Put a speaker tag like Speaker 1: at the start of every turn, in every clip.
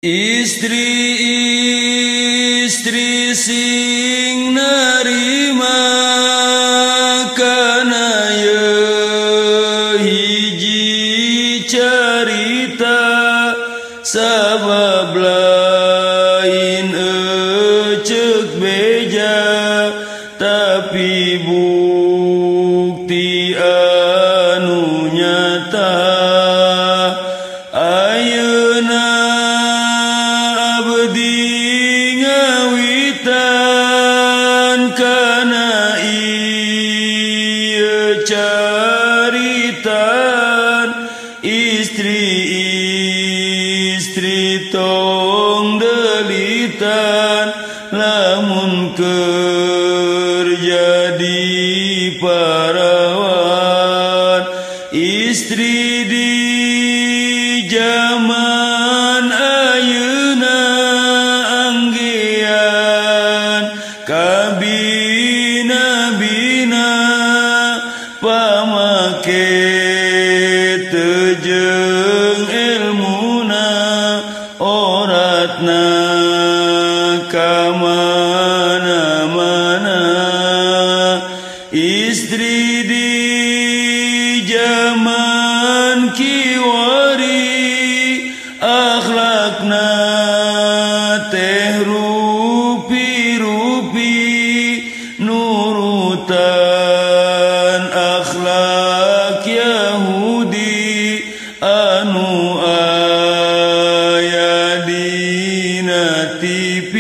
Speaker 1: Istri-istri sing narima kana ye hiji carita sabab lain ecek beja tapi bukti anu nyata ayeuna kana ieu caritan istri-istri tong delitan lamun kerja di parawan istri di zaman ayeuna anggean kabina-bina pamake tejeng ilmuna oratna kamana-mana istri di zaman kiwari akhlakna teh nurutan akhlak Yahudi anu aya dina TV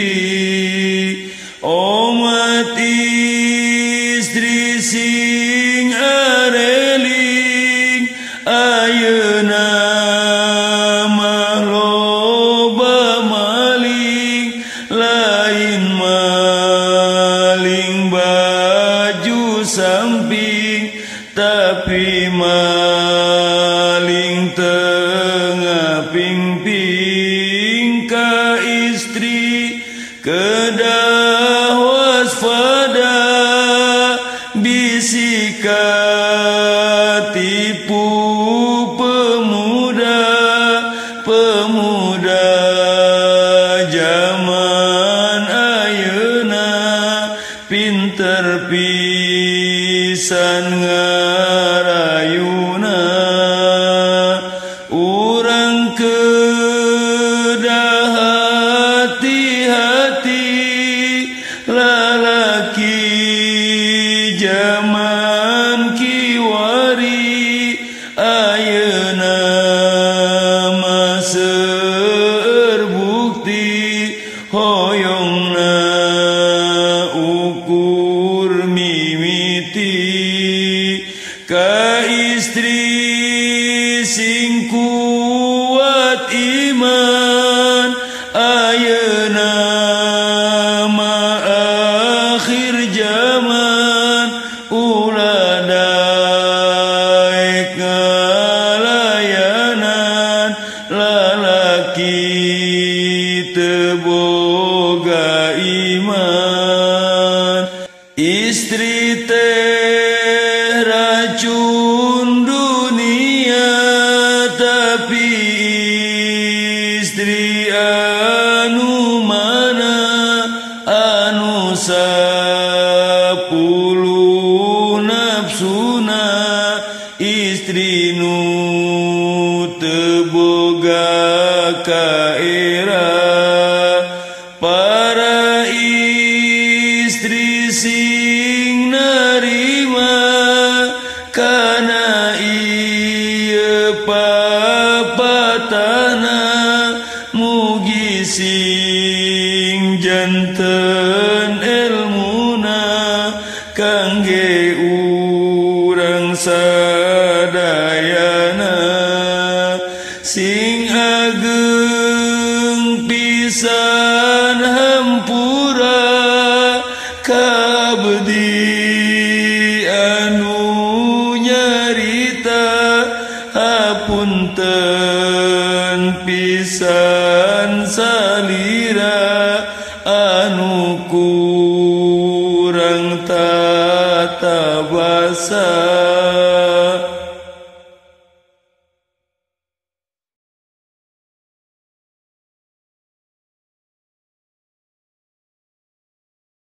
Speaker 1: umat istri sing areling ayeuna mah loba maling lain samping tapi maling tengah pingping ka istri kedah waspada bisika tipu pemuda zaman ayeuna pinter pisan ngarayuna urang kedah hati-hati lalaki zaman kiwari ayeuna maseur bukti hoyongna ukur ka istri sing kuat iman ayeuna ma akhir zaman ulah daek ngalayanan lalaki teu boga iman istri teh racun dunia tapi istri anu mana anu sapuluh nafsuna istri nu teu boga kaera para istri sing narima kana ieu papatana mugi sing janten ilmuna kangge urang sadayana sing ageng pisan hampura kabdi anu nyarita hapunten pisan salira anu kurang tata basa